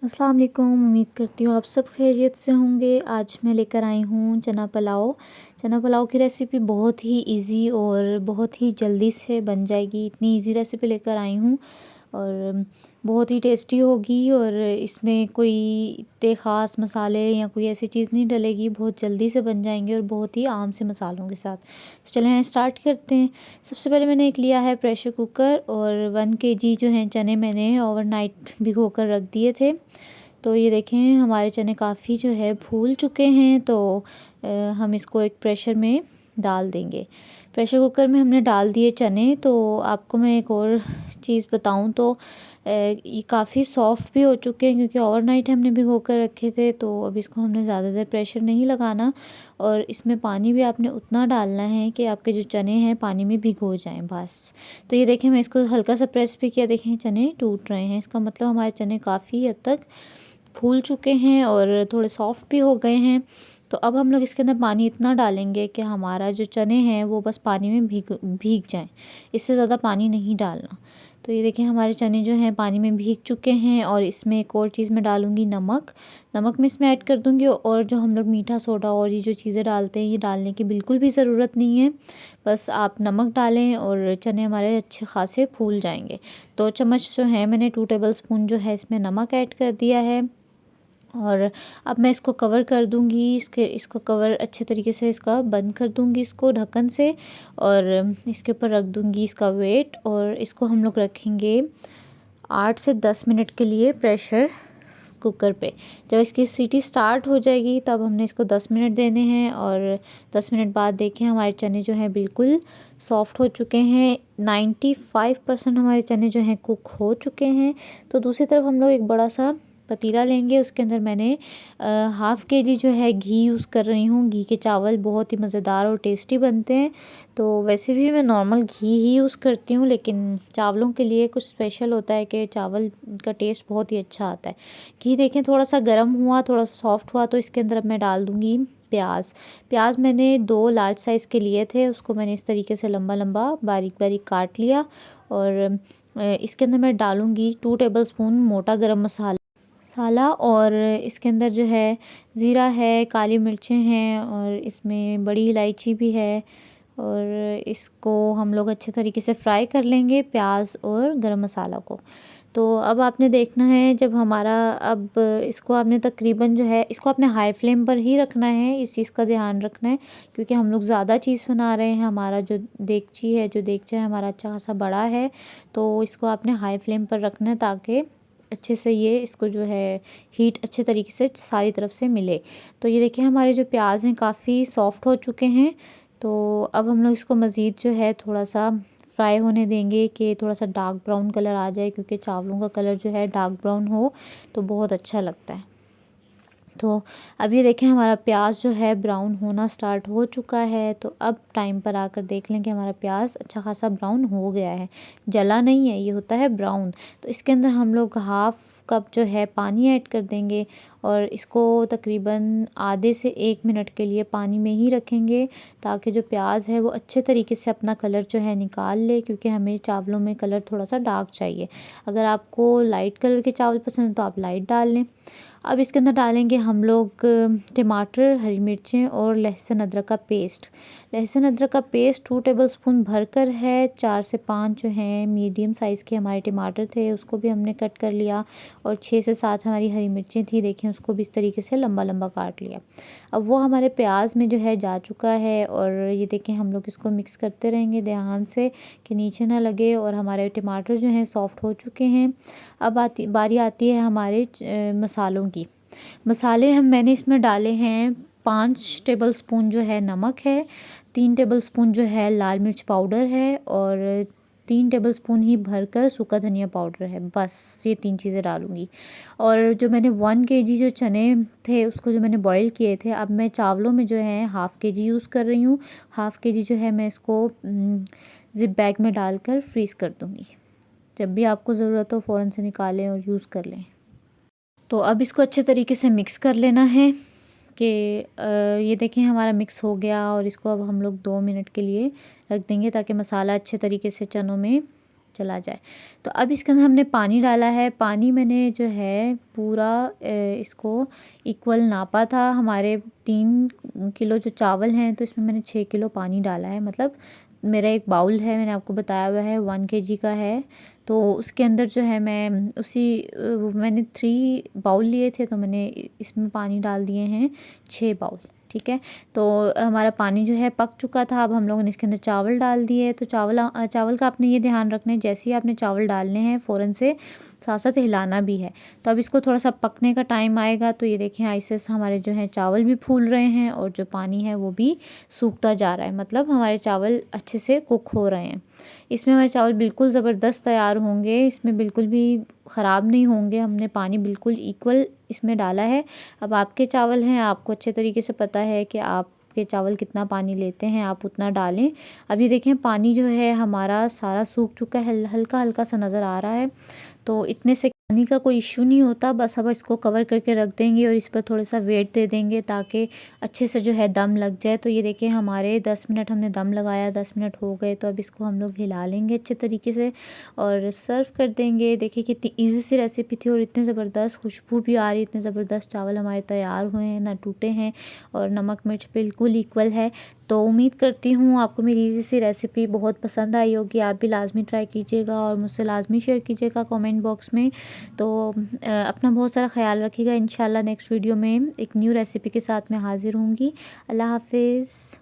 अस्सलाम वालेकुम। उम्मीद करती हूँ आप सब खैरियत से होंगे। आज मैं लेकर आई हूँ चना पुलाव। चना पुलाव की रेसिपी बहुत ही इजी और बहुत ही जल्दी से बन जाएगी। इतनी इजी रेसिपी लेकर आई हूँ और बहुत ही टेस्टी होगी और इसमें कोई इतने ख़ास मसाले या कोई ऐसी चीज़ नहीं डलेगी। बहुत जल्दी से बन जाएंगे और बहुत ही आम से मसालों के साथ। तो चलें स्टार्ट करते हैं। सबसे पहले मैंने एक लिया है प्रेशर कुकर और 1 केजी जो हैं चने मैंने ओवरनाइट भिगो कर रख दिए थे। तो ये देखें हमारे चने काफ़ी जो है फूल चुके हैं। तो हम इसको एक प्रेशर में डाल देंगे। प्रेशर कुकर में हमने डाल दिए चने। तो आपको मैं एक और चीज़ बताऊं तो ये काफ़ी सॉफ़्ट भी हो चुके हैं क्योंकि ओवरनाइट हमने भिगो कर रखे थे। तो अब इसको हमने ज़्यादा देर प्रेशर नहीं लगाना और इसमें पानी भी आपने उतना डालना है कि आपके जो चने हैं पानी में भिगो जाएं बस। तो ये देखें मैं इसको हल्का सा प्रेस भी किया, देखें चने टूट रहे हैं। इसका मतलब हमारे चने काफ़ी हद तक फूल चुके हैं और थोड़े सॉफ्ट भी हो गए हैं। तो अब हम लोग इसके अंदर पानी इतना डालेंगे कि हमारा जो चने हैं वो बस पानी में भीग जाएं। इससे ज़्यादा पानी नहीं डालना। तो ये देखिए हमारे चने जो हैं पानी में भीग चुके हैं और इसमें एक और चीज़ मैं डालूँगी नमक। नमक मैं इसमें ऐड कर दूँगी और जो हम लोग मीठा सोडा और ये जो चीज़ें डालते हैं ये डालने की बिल्कुल भी ज़रूरत नहीं है। बस आप नमक डालें और चने हमारे अच्छे खासे फूल जाएंगे। 2 चम्मच जो है मैंने 2 टेबल स्पून जो है इसमें नमक ऐड कर दिया है और अब मैं इसको कवर कर दूंगी। इसको कवर अच्छे तरीके से इसका बंद कर दूंगी इसको ढक्कन से और इसके ऊपर रख दूंगी इसका वेट और इसको हम लोग रखेंगे 8 से 10 मिनट के लिए प्रेशर कुकर पे। जब इसकी सीटी स्टार्ट हो जाएगी तब हमने इसको 10 मिनट देने हैं और 10 मिनट बाद देखें हमारे चने जो हैं बिल्कुल सॉफ्ट हो चुके हैं। 95% हमारे चने जो हैं कुक हो चुके हैं। तो दूसरी तरफ हम लोग एक बड़ा सा पतीला लेंगे। उसके अंदर मैंने हाफ़ केजी जो है घी यूज़ कर रही हूँ। घी के चावल बहुत ही मज़ेदार और टेस्टी बनते हैं। तो वैसे भी मैं नॉर्मल घी ही यूज़ करती हूँ लेकिन चावलों के लिए कुछ स्पेशल होता है कि चावल का टेस्ट बहुत ही अच्छा आता है। घी देखें थोड़ा सा गर्म हुआ, थोड़ा सा सॉफ्ट हुआ तो इसके अंदर अब मैं डाल दूँगी प्याज। प्याज मैंने 2 लार्ज साइज़ के लिए थे। उसको मैंने इस तरीके से लंबा लंबा बारीक बारीक काट लिया और इसके अंदर मैं डालूँगी 2 टेबल स्पून मोटा गरम मसाला और इसके अंदर जो है ज़ीरा है, काली मिर्चें हैं और इसमें बड़ी इलायची भी है और इसको हम लोग अच्छे तरीके से फ्राई कर लेंगे प्याज और गरम मसाला को। तो अब आपने देखना है जब हमारा अब इसको आपने तकरीबन जो है इसको आपने हाई फ्लेम पर ही रखना है। इस चीज़ का ध्यान रखना है क्योंकि हम लोग ज़्यादा चीज़ बना रहे हैं। हमारा जो देगचा है हमारा अच्छा खासा बड़ा है। तो इसको आपने हाई फ्लेम पर रखना है ताकि अच्छे से ये इसको जो है हीट अच्छे तरीके से सारी तरफ से मिले। तो ये देखिए हमारे जो प्याज हैं काफ़ी सॉफ्ट हो चुके हैं। तो अब हम लोग इसको मज़ीद जो है थोड़ा सा फ्राई होने देंगे कि थोड़ा सा डार्क ब्राउन कलर आ जाए क्योंकि चावलों का कलर जो है डार्क ब्राउन हो तो बहुत अच्छा लगता है। तो अब ये देखें हमारा प्याज जो है ब्राउन होना स्टार्ट हो चुका है। तो अब टाइम पर आकर देख लें कि हमारा प्याज अच्छा खासा ब्राउन हो गया है, जला नहीं है, ये होता है ब्राउन। तो इसके अंदर हम लोग हाफ़ कप जो है पानी ऐड कर देंगे और इसको तकरीबन आधे से 1 मिनट के लिए पानी में ही रखेंगे ताकि जो प्याज है वो अच्छे तरीके से अपना कलर जो है निकाल ले क्योंकि हमें चावलों में कलर थोड़ा सा डार्क चाहिए। अगर आपको लाइट कलर के चावल पसंद है तो आप लाइट डाल लें। अब इसके अंदर डालेंगे हम लोग टमाटर, हरी मिर्चें और लहसुन अदरक का पेस्ट। लहसुन अदरक का पेस्ट 2 टेबल स्पून भरकर है। 4 से 5 जो हैं मीडियम साइज़ के हमारे टमाटर थे उसको भी हमने कट कर लिया और 6 से 7 हमारी हरी मिर्चें थी, देखें उसको भी इस तरीके से लंबा लंबा काट लिया। अब वो हमारे प्याज में जो है जा चुका है और ये देखें हम लोग इसको मिक्स करते रहेंगे ध्यान से कि नीचे ना लगे और हमारे टमाटर जो हैं सॉफ्ट हो चुके हैं। अब बारी आती है हमारे मसालों की। मसाले मैंने इसमें डाले हैं 5 टेबल स्पून जो है नमक है, 3 टेबल स्पून जो है लाल मिर्च पाउडर है और 3 टेबल स्पून ही भरकर सूखा धनिया पाउडर है। बस ये 3 चीज़ें डालूँगी। और जो मैंने 1 केजी जो चने थे उसको जो मैंने बॉईल किए थे अब मैं चावलों में जो है हाफ़ केजी यूज़ कर रही हूँ। हाफ़ केजी जो है मैं इसको ज़िप बैग में डालकर फ्रीज़ कर दूँगी। जब भी आपको ज़रूरत हो फ़ौरन से निकालें और यूज़ कर लें। तो अब इसको अच्छे तरीके से मिक्स कर लेना है कि ये देखें हमारा मिक्स हो गया और इसको अब हम लोग 2 मिनट के लिए रख देंगे ताकि मसाला अच्छे तरीके से चनों में चला जाए। तो अब इसके अंदर हमने पानी डाला है। पानी मैंने जो है पूरा इसको इक्वल नापा था। हमारे 3 किलो जो चावल हैं तो इसमें मैंने 6 किलो पानी डाला है। मतलब मेरा एक बाउल है, मैंने आपको बताया हुआ है 1 केजी का है। तो उसके अंदर जो है मैं मैंने 3 बाउल लिए थे तो मैंने इसमें पानी डाल दिए हैं 6 बाउल। ठीक है, तो हमारा पानी जो है पक चुका था। अब हम लोगों ने इसके अंदर चावल डाल दिए। तो चावल का आपने ये ध्यान रखना है, जैसे ही आपने चावल डालने हैं फ़ौरन से साथ साथ हिलाना भी है। तो अब इसको थोड़ा सा पकने का टाइम आएगा। तो ये देखें ऐसे हमारे जो हैं चावल भी फूल रहे हैं और जो पानी है वो भी सूखता जा रहा है। मतलब हमारे चावल अच्छे से कुक हो रहे हैं। इसमें हमारे चावल बिल्कुल ज़बरदस्त तैयार होंगे, इसमें बिल्कुल भी ख़राब नहीं होंगे। हमने पानी बिल्कुल इक्वल इसमें डाला है। अब आपके चावल हैं, आपको अच्छे तरीके से पता है कि आपके चावल कितना पानी लेते हैं, आप उतना डालें। अभी देखें पानी जो है हमारा सारा सूख चुका है, हल्का हल्का सा नज़र आ रहा है। तो इतने से पानी का कोई इश्यू नहीं होता। बस अब इसको कवर करके रख देंगे और इस पर थोड़ा सा वेट दे देंगे ताकि अच्छे से जो है दम लग जाए। तो ये देखिए हमारे 10 मिनट हमने दम लगाया, 10 मिनट हो गए। तो अब इसको हम लोग हिला लेंगे अच्छे तरीके से और सर्व कर देंगे। देखिए कितनी ईज़ी सी रेसिपी थी और इतनी ज़बरदस्त खुशबू भी आ रही, इतने ज़बरदस्त चावल हमारे तैयार हुए हैं, ना टूटे हैं और नमक मिर्च बिल्कुल इक्वल है। तो उम्मीद करती हूँ आपको मेरी ईज़ी सी रेसिपी बहुत पसंद आई होगी। आप भी लाज़मी ट्राई कीजिएगा और मुझसे लाज़मी शेयर कीजिएगा कमेंट बॉक्स में। तो अपना बहुत सारा ख्याल रखिएगा। इंशाल्लाह नेक्स्ट वीडियो में एक न्यू रेसिपी के साथ मैं हाज़िर होंगी। अल्लाह हाफ़िज़।